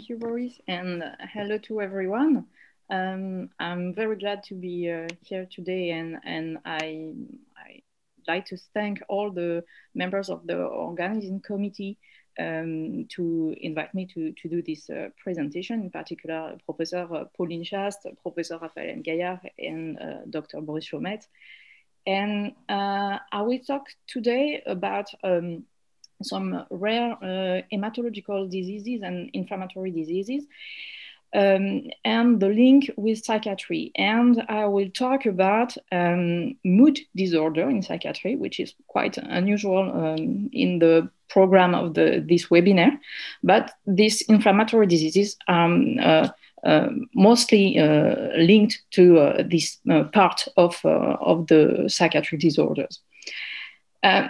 Thank you, Boris, and hello to everyone. I'm very glad to be here today, and I'd like to thank all the members of the organizing committee to invite me to do this presentation, in particular Professor Pauline Chast, Professor Raphaël Gaillard, and Dr. Boris Chaumet. And I will talk today about some rare hematological diseases and inflammatory diseases, and the link with psychiatry. And I will talk about mood disorder in psychiatry, which is quite unusual in the program of this webinar. But these inflammatory diseases are mostly linked to this part of the psychiatric disorders. I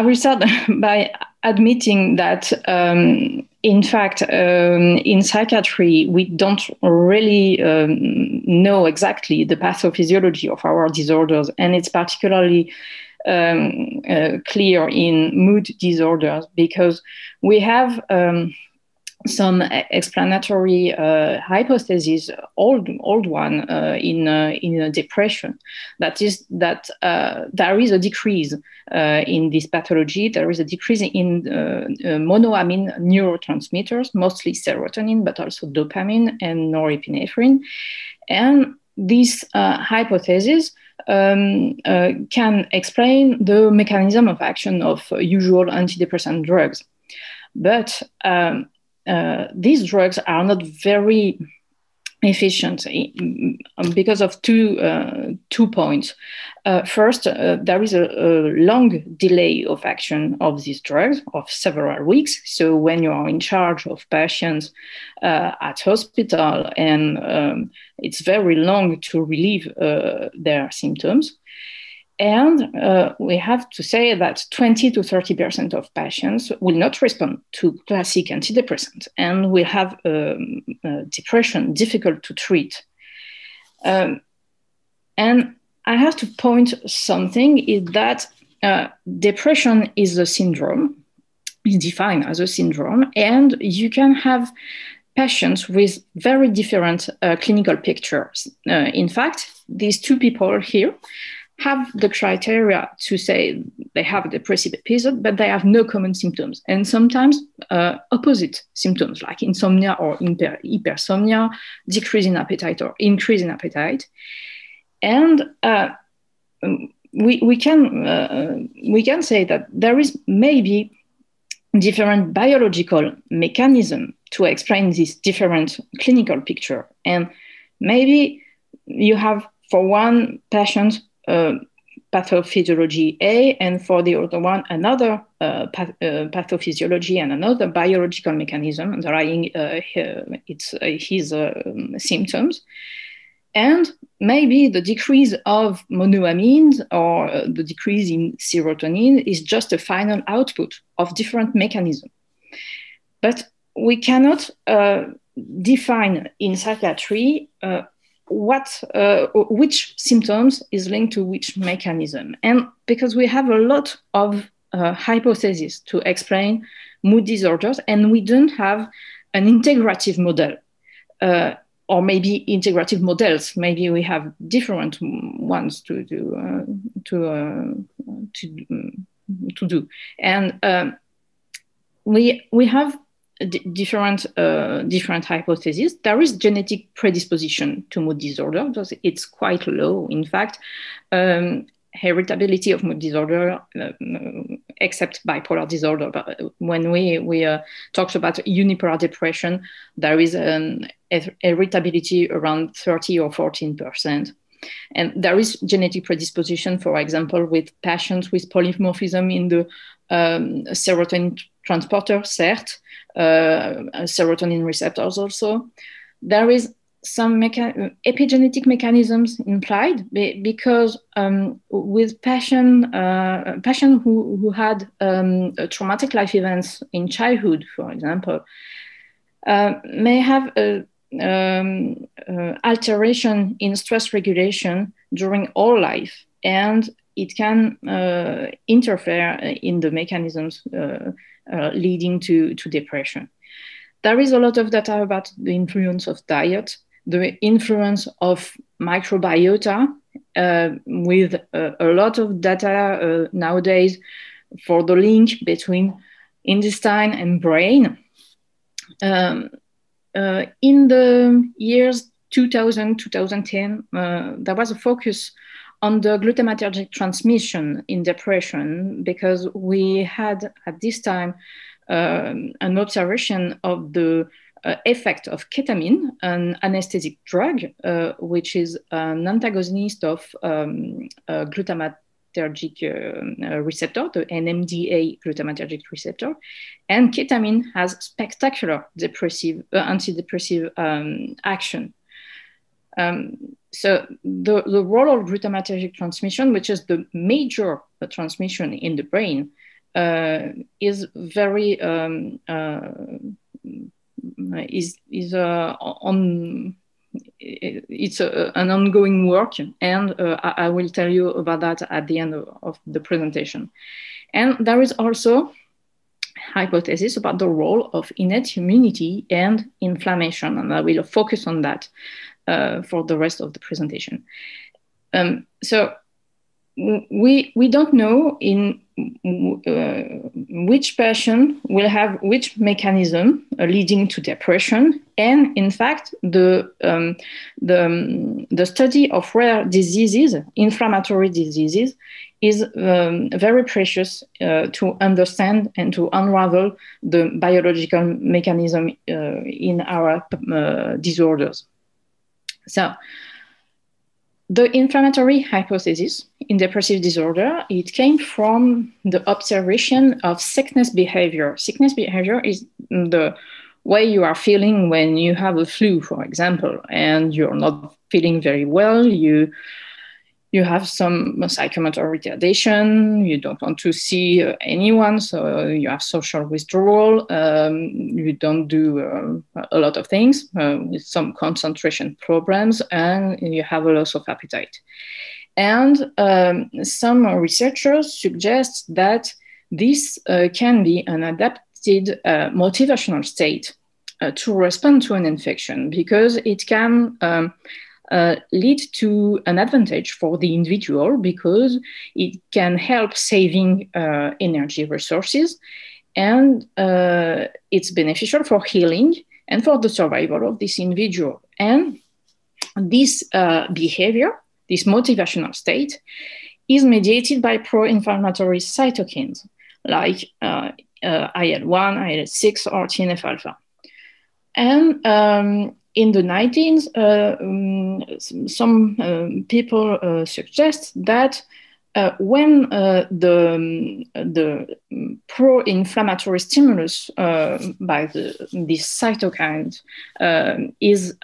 will start by admitting that, in fact, in psychiatry, we don't really know exactly the pathophysiology of our disorders, and it's particularly clear in mood disorders because we have some explanatory hypothesis, old one in depression. That is that there is a decrease in this pathology. There is a decrease in monoamine neurotransmitters, mostly serotonin, but also dopamine and norepinephrine. And this hypothesis can explain the mechanism of action of usual antidepressant drugs. But these drugs are not very efficient because of two points. First, there is a long delay of action of these drugs of several weeks. So when you are in charge of patients at hospital, and it's very long to relieve their symptoms. And we have to say that 20 to 30% of patients will not respond to classic antidepressants and will have depression difficult to treat. And I have to point something is that depression is a syndrome, is defined as a syndrome, and you can have patients with very different clinical pictures. In fact, these two people here have the criteria to say they have a depressive episode, but they have no common symptoms, and sometimes opposite symptoms like insomnia or hypersomnia, decrease in appetite or increase in appetite. And we can say that there is maybe different biological mechanism to explain this different clinical picture. And maybe you have, for one patient, pathophysiology A, and for the other one, another pathophysiology and another biological mechanism underlying his symptoms. And maybe the decrease of monoamines or the decrease in serotonin is just a final output of different mechanisms. But we cannot define in psychiatry which symptoms is linked to which mechanism. And because we have a lot of hypotheses to explain mood disorders, and we don't have an integrative model, or maybe integrative models. Maybe we have different ones to do. And we have different hypotheses. There is genetic predisposition to mood disorder, because it's quite low. In fact, heritability of mood disorder, except bipolar disorder. But when we talked about unipolar depression, there is an heritability around 30 or 14%. And there is genetic predisposition, for example, with patients with polymorphism in the serotonin transporter, CERT, serotonin receptors also. There is some epigenetic mechanisms implied because with patient who had traumatic life events in childhood, for example, may have alteration in stress regulation during all life. And it can interfere in the mechanisms leading to depression. There is a lot of data about the influence of diet, the influence of microbiota, with a lot of data nowadays for the link between intestine and brain. In the years 2000, 2010, there was a focus on the glutamatergic transmission in depression, because we had at this time an observation of the effect of ketamine, an anesthetic drug, which is an antagonist of glutamatergic receptor, the NMDA glutamatergic receptor. And ketamine has spectacular antidepressive action. So the role of glutamatergic transmission, which is the major transmission in the brain, is very it's an ongoing work, and I will tell you about that at the end of the presentation. And there is also hypothesis about the role of innate immunity and inflammation, and I will focus on that for the rest of the presentation. So we don't know in which patient will have which mechanism leading to depression. And in fact, the study of rare diseases, inflammatory diseases, is very precious to understand and to unravel the biological mechanism in our disorders. So, the inflammatory hypothesis in depressive disorder, it came from the observation of sickness behavior. Sickness behavior is the way you are feeling when you have a flu, for example, and you're not feeling very well. You have some psychomotor retardation, you don't want to see anyone, so you have social withdrawal, you don't do a lot of things, with some concentration problems, and you have a loss of appetite. And some researchers suggest that this can be an adapted motivational state to respond to an infection, because it can lead to an advantage for the individual, because it can help saving energy resources, and it's beneficial for healing and for the survival of this individual. And this behavior, this motivational state, is mediated by pro-inflammatory cytokines like IL-1, IL-6, or TNF-alpha. And in the 19th, some people suggest that when the pro-inflammatory stimulus by these cytokines is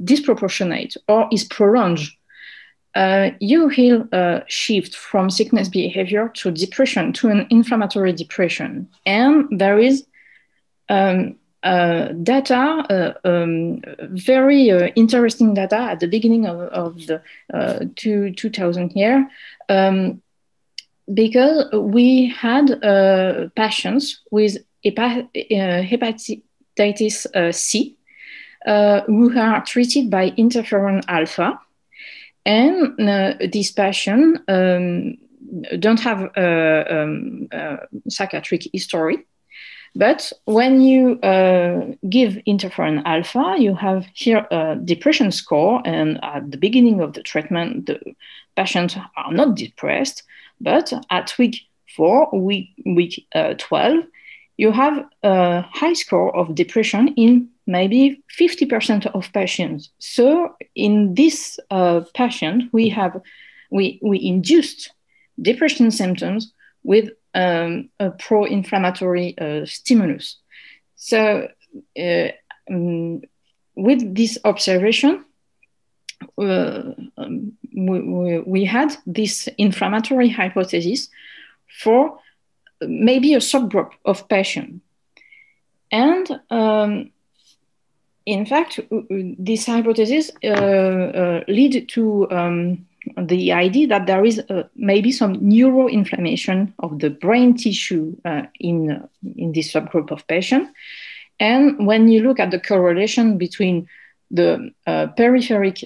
disproportionate or is prolonged, you will shift from sickness behavior to depression, to an inflammatory depression. And there is data, very interesting data at the beginning of the 2000 year, because we had patients with hepatitis C who are treated by interferon alpha, and these patients don't have psychiatric history. But when you give interferon alpha, you have here a depression score, and at the beginning of the treatment, the patients are not depressed, but at week 4, week 12, you have a high score of depression in maybe 50% of patients. So in this patient, we induced depression symptoms with a pro-inflammatory stimulus. So with this observation, we had this inflammatory hypothesis for maybe a subgroup of patients. And in fact, this hypothesis lead to the idea that there is maybe some neuroinflammation of the brain tissue in this subgroup of patients. And when you look at the correlation between the peripheric,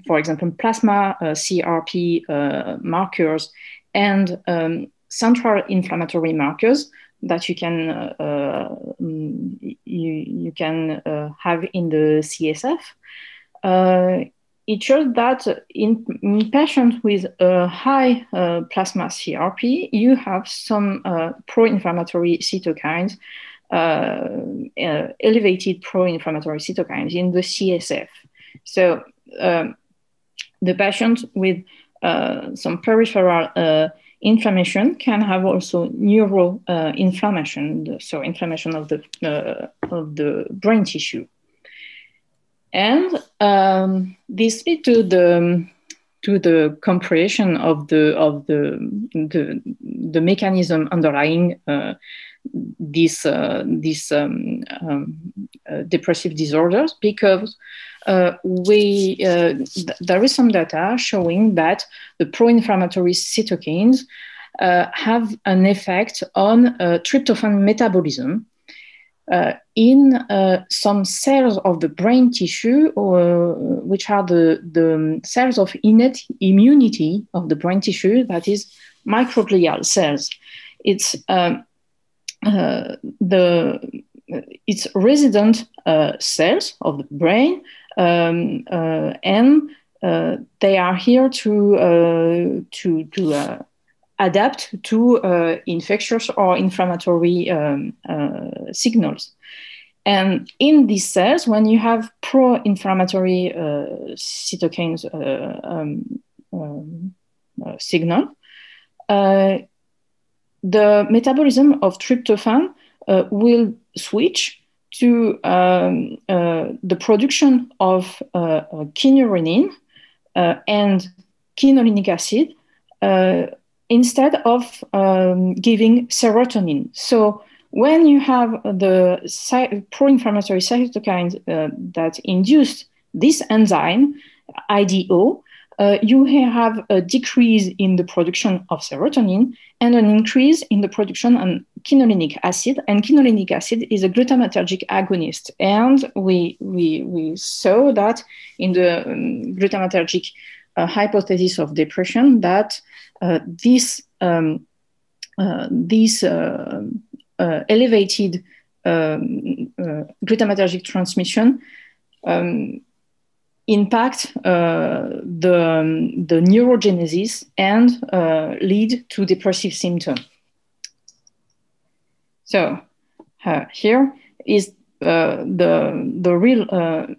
for example, plasma CRP markers and central inflammatory markers that you can have in the CSF, it shows that in patients with a high plasma CRP, you have some pro-inflammatory cytokines, elevated pro-inflammatory cytokines in the CSF. So the patient with some peripheral inflammation can have also neuroinflammation, so inflammation of the brain tissue. And this leads to the comprehension of the mechanism underlying these depressive disorders, because there is some data showing that the pro-inflammatory cytokines have an effect on tryptophan metabolism in some cells of the brain tissue, which are the cells of innate immunity of the brain tissue, that is microglial cells. It's resident cells of the brain, and they are here to adapt to infectious or inflammatory signals. And in these cells, when you have pro-inflammatory cytokines signal, the metabolism of tryptophan will switch to the production of kynurenine and quinolinic acid instead of giving serotonin. So when you have the pro-inflammatory cytokines that induce this enzyme, IDO, you have a decrease in the production of serotonin and an increase in the production of quinolinic acid. And quinolinic acid is a glutamatergic agonist. And we saw that in the glutamatergic hypothesis of depression, that this elevated glutamatergic transmission impact the neurogenesis and lead to depressive symptoms. So here is the real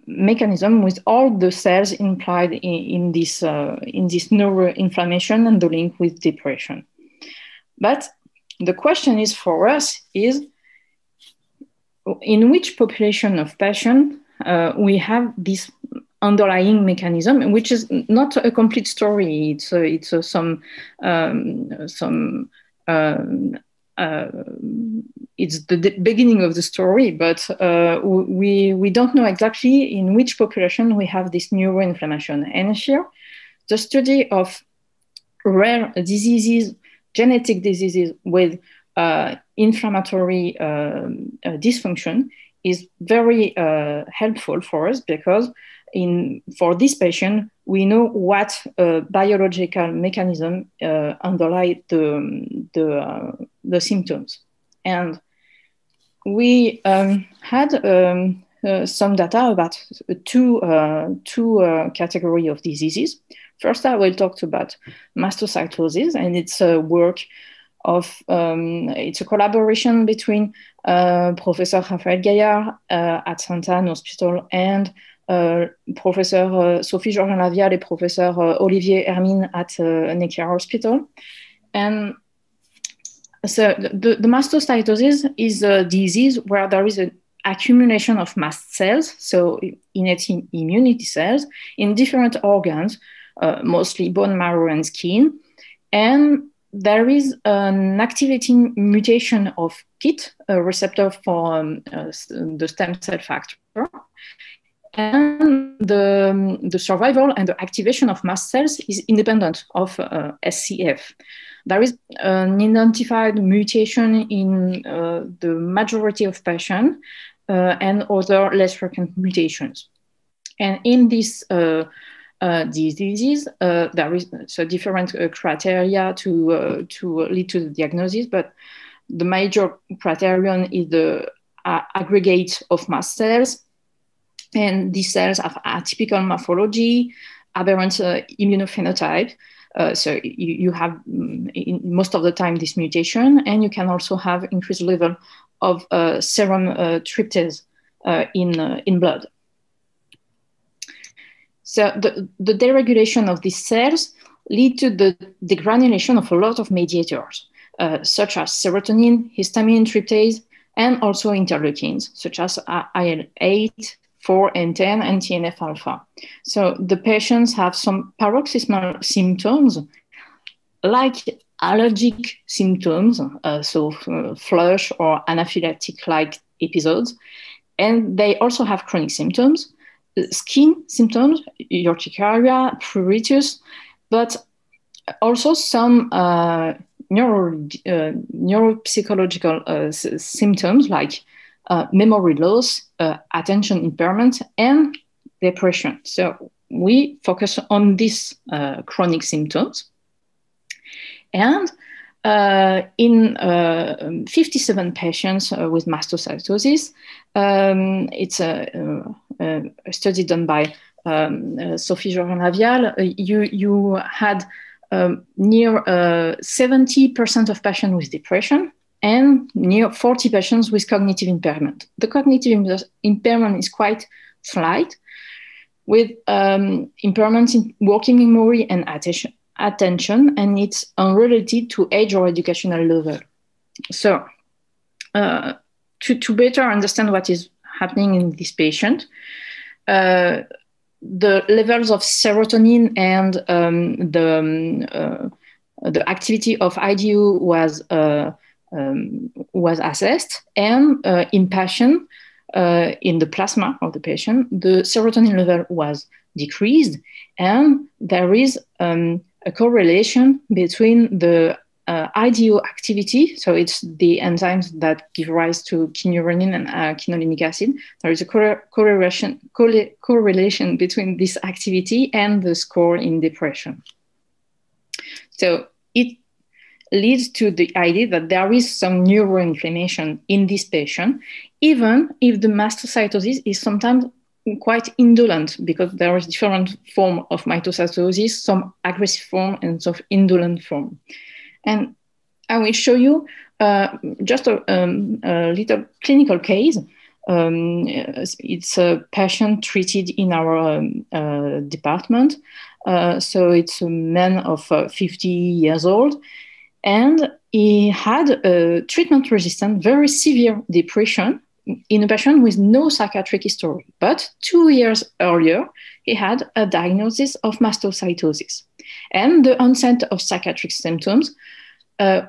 mechanism with all the cells implied in this neuroinflammation and the link with depression. But the question is for us is, in which population of patients we have this underlying mechanism, which is not a complete story. It's the beginning of the story, but we don't know exactly in which population we have this neuroinflammation. And here, the study of rare diseases, genetic diseases with inflammatory dysfunction is very helpful for us, because for this patient, we know what biological mechanism underlie the symptoms. And we had some data about two categories of diseases. First, I will talk about mastocytosis, and it's a work of, it's a collaboration between Professor Raphaël Gaillard at Santa Anne Hospital and Professor Sophie Georgian-Lavial and Professor Olivier Hermine at Necker Hospital. And so the mastocytosis is a disease where there is an accumulation of mast cells, so innate immunity cells, in different organs, mostly bone marrow and skin. And there is an activating mutation of KIT, a receptor for the stem cell factor. and the survival and the activation of mast cells is independent of SCF. There is an identified mutation in the majority of patients and other less frequent mutations. And in this disease, there is different criteria to lead to the diagnosis, but the major criterion is the aggregate of mast cells, and these cells have atypical morphology, aberrant immunophenotype. So you have most of the time this mutation, and you can also have increased level of serum tryptase in blood. So the deregulation of these cells lead to the degranulation of a lot of mediators, such as serotonin, histamine, tryptase, and also interleukins, such as IL-8, 4, and 10, and TNF-alpha. So the patients have some paroxysmal symptoms, like allergic symptoms, flush or anaphylactic-like episodes, and they also have chronic symptoms, skin symptoms, urticaria, pruritus, but also some neuropsychological symptoms like memory loss, attention impairment, and depression. So we focus on these chronic symptoms. And in 57 patients with mastocytosis, it's a study done by Sophie Jorin-Lavial. You had near 70% of patients with depression and near 40 patients with cognitive impairment. The cognitive impairment is quite slight, with impairments in working memory and attention, and it's unrelated to age or educational level. So to better understand what is happening in this patient, the levels of serotonin and the activity of IDU was assessed, and in patient, in the plasma of the patient, the serotonin level was decreased, and there is a correlation between the IDO activity, so it's the enzymes that give rise to kynurenine and quinolinic acid. There is a correlation between this activity and the score in depression. So it leads to the idea that there is some neuroinflammation in this patient, even if the mastocytosis is sometimes quite indolent, because there is different form of mastocytosis, some aggressive form and some indolent form. And I will show you just a little clinical case. It's a patient treated in our department. So it's a man of 50 years old, and he had a treatment-resistant, very severe depression in a patient with no psychiatric history. But 2 years earlier, he had a diagnosis of mastocytosis. And the onset of psychiatric symptoms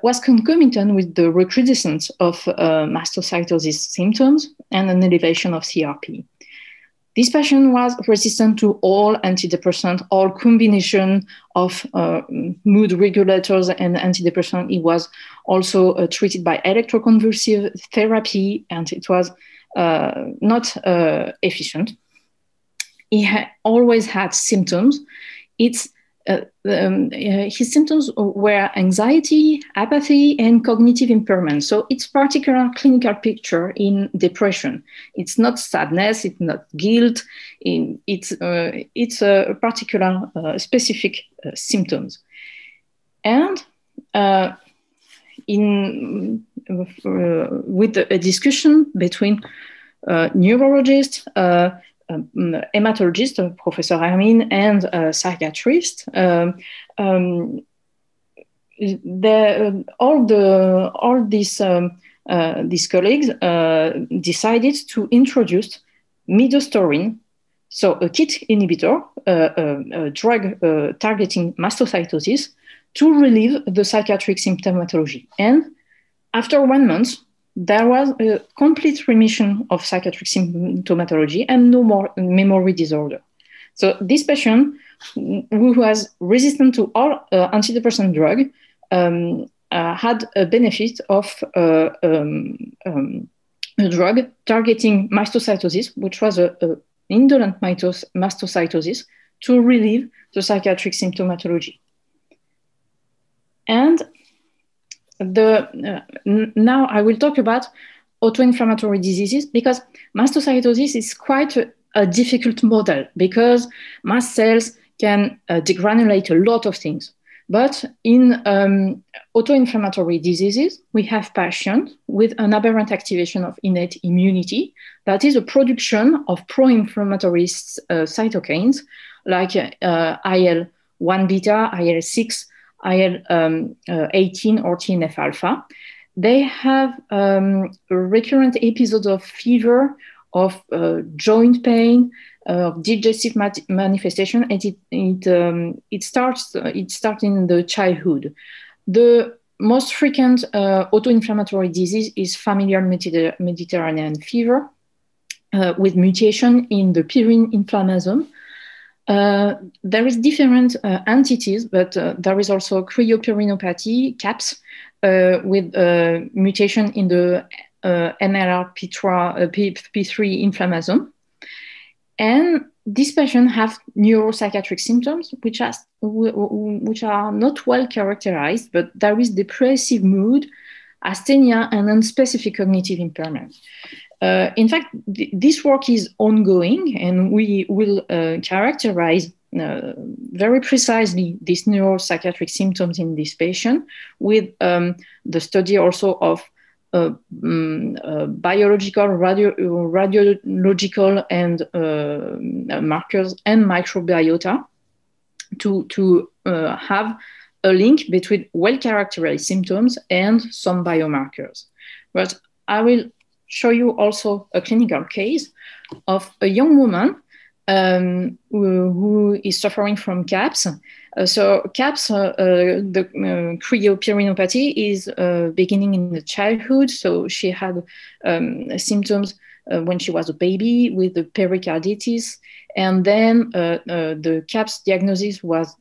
was concomitant with the recrudescence of mastocytosis symptoms and an elevation of CRP. This patient was resistant to all antidepressants, all combination of mood regulators and antidepressants. He was also treated by electroconvulsive therapy, and it was not efficient. He always had symptoms. His symptoms were anxiety, apathy, and cognitive impairment. So it's particular clinical picture in depression. It's not sadness, it's not guilt. It's a particular specific symptoms. And with a discussion between neurologists, hematologist, Professor Hermine, and psychiatrist, all these colleagues decided to introduce midostaurin, so a KIT inhibitor, a drug targeting mastocytosis, to relieve the psychiatric symptomatology. And after 1 month, there was a complete remission of psychiatric symptomatology and no more memory disorder. So this patient, who was resistant to all antidepressant drug, had a benefit of a drug targeting mastocytosis, which was an indolent mastocytosis, to relieve the psychiatric symptomatology. And now I will talk about autoinflammatory diseases, because mastocytosis is quite a difficult model, because mast cells can degranulate a lot of things. But in autoinflammatory diseases, we have patients with an aberrant activation of innate immunity, that is a production of pro-inflammatory cytokines like IL-1 beta, IL-6, IL-18 or TNF-alpha. They have recurrent episodes of fever, of joint pain, digestive manifestation, and it starts in the childhood. The most frequent autoinflammatory disease is familial Mediterranean fever with mutation in the purine inflammasome. There is different entities, but there is also cryopyrinopathy, CAPS, with mutation in the NLRP3 inflammasome. And these patients have neuropsychiatric symptoms, which are not well characterized, but there is depressive mood, asthenia, and unspecific cognitive impairment. In fact, this work is ongoing, and we will characterize very precisely these neuropsychiatric symptoms in this patient with the study also of biological, radiological, and markers and microbiota to have a link between well-characterized symptoms and some biomarkers. But I will show you also a clinical case of a young woman who is suffering from CAPS. So CAPS, the cryopyrinopathy, is beginning in the childhood. So she had symptoms when she was a baby with the pericarditis, and then the CAPS diagnosis was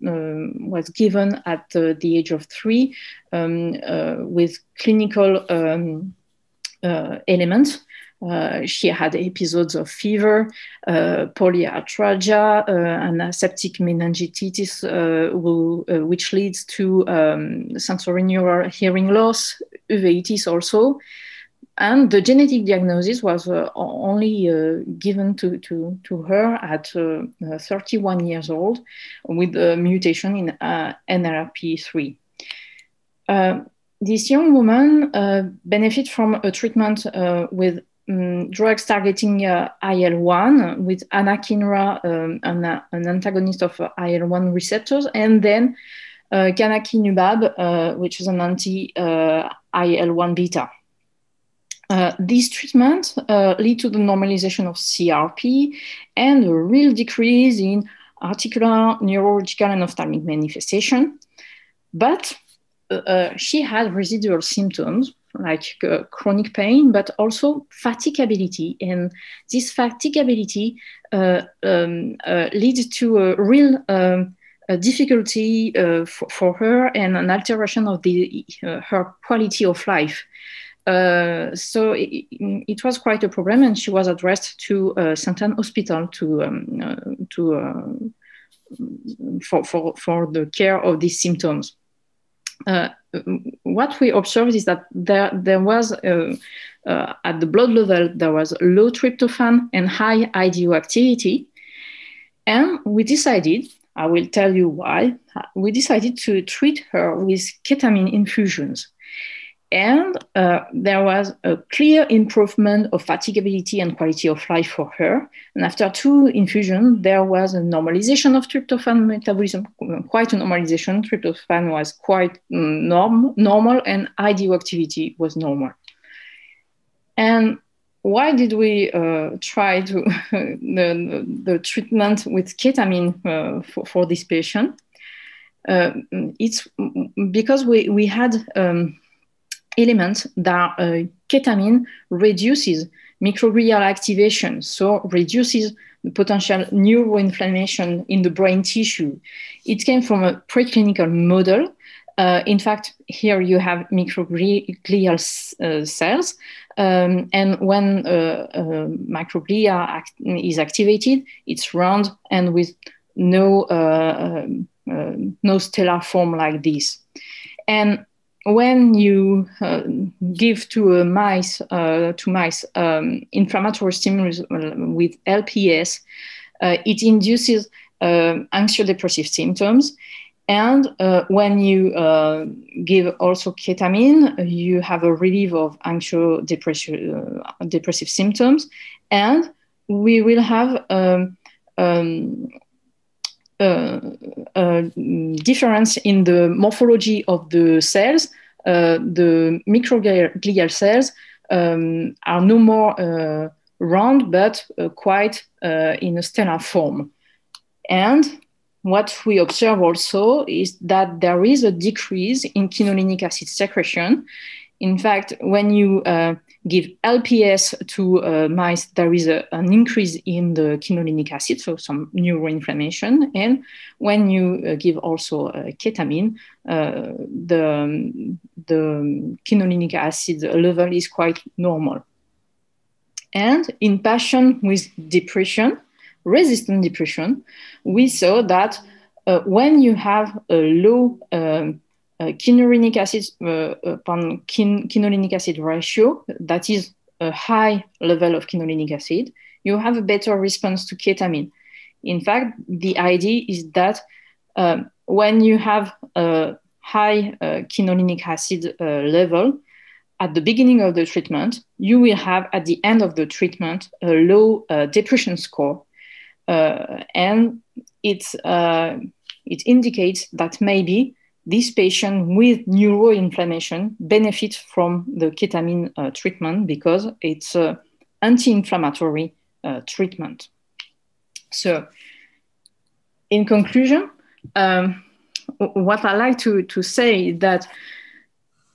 given at the age of 3 with clinical elements. She had episodes of fever, polyarthralgia, and aseptic meningitis, which leads to sensorineural hearing loss, uveitis also. And the genetic diagnosis was only given to her at 31 years old with a mutation in NLRP3. This young woman benefit from a treatment with drugs targeting IL-1 with anakinra, an antagonist of IL-1 receptors, and then canakinumab, which is an anti-IL-1 beta. These treatments lead to the normalization of CRP and a real decrease in articular, neurological, and ophthalmic manifestation. But she had residual symptoms like chronic pain, but also fatigability. And this fatigability leads to a real difficulty for her and an alteration of her quality of life. So it was quite a problem, and she was addressed to St. Anne Hospital for the care of these symptoms. What we observed is that there was, at the blood level, there was low tryptophan and high IDO activity. And we decided, I will tell you why, we decided to treat her with ketamine infusions. And there was a clear improvement of fatigability and quality of life for her. And after 2 infusions, there was a normalization of tryptophan metabolism, quite a normalization. Tryptophan was quite normal, and IDO activity was normal. And why did we try to the treatment with ketamine for this patient? It's because we had elements that ketamine reduces microglial activation, so reduces the potential neuroinflammation in the brain tissue. It came from a preclinical model. In fact, here you have microglial cells, and when microglia is activated, it's round and with no stellar form like this. And when you give to mice inflammatory stimulus with LPS, it induces anxiodepressive symptoms. And when you give also ketamine, you have a relief of anxiodepressive symptoms, and we will have difference in the morphology of the cells. The microglial cells are no more round, but quite in a stellar form. And what we observe also is that there is a decrease in quinolinic acid secretion. In fact, when you give LPS to mice, there is an increase in the quinolinic acid, so some neuroinflammation. And when you give also ketamine, the quinolinic acid level is quite normal. And in patients with depression, resistant depression, we saw that when you have a low quinolinic acid upon quinolinic acid ratio, that is a high level of quinolinic acid, you have a better response to ketamine. In fact, the idea is that when you have a high quinolinic acid level at the beginning of the treatment, you will have at the end of the treatment a low depression score. And it indicates that maybe this patient with neuroinflammation benefits from the ketamine treatment because it's an anti-inflammatory treatment. So, in conclusion, what I like to say is that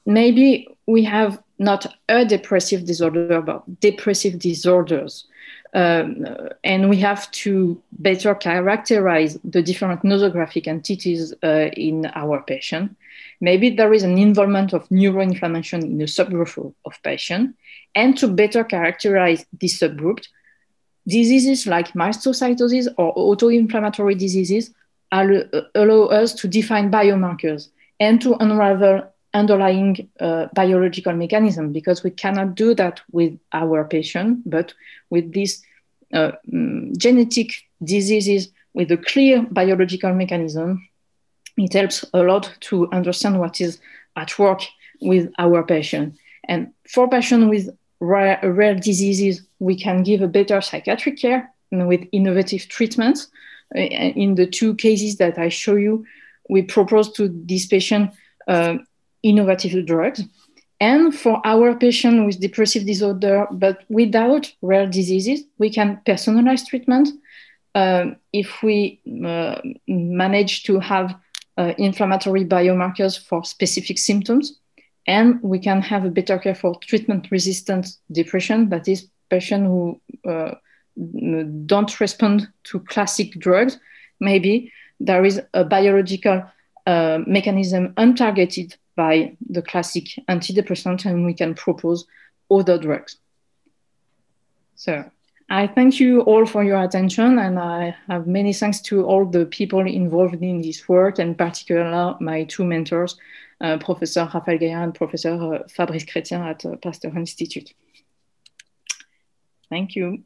maybe we have not a depressive disorder, but depressive disorders. And we have to better characterize the different nosographic entities in our patient. Maybe there is an involvement of neuroinflammation in a subgroup of patients. And to better characterize this subgroup, diseases like mastocytosis or autoinflammatory diseases allow us to define biomarkers and to unravel underlying biological mechanism, because we cannot do that with our patient, but with these genetic diseases with a clear biological mechanism, it helps a lot to understand what is at work with our patient. And for patients with rare diseases, we can give a better psychiatric care with innovative treatments. In the two cases that I show you, we propose to this patient innovative drugs. And for our patient with depressive disorder, but without rare diseases, we can personalize treatment. If we manage to have inflammatory biomarkers for specific symptoms, and we can have a better care for treatment-resistant depression, that is, patients who don't respond to classic drugs. Maybe there is a biological mechanism untargeted by the classic antidepressant, and we can propose other drugs. So I thank you all for your attention, and I have many thanks to all the people involved in this work, and particularly my two mentors, Professor Raphaël Gaillard and Professor Fabrice Chrétien at Pasteur Institute. Thank you.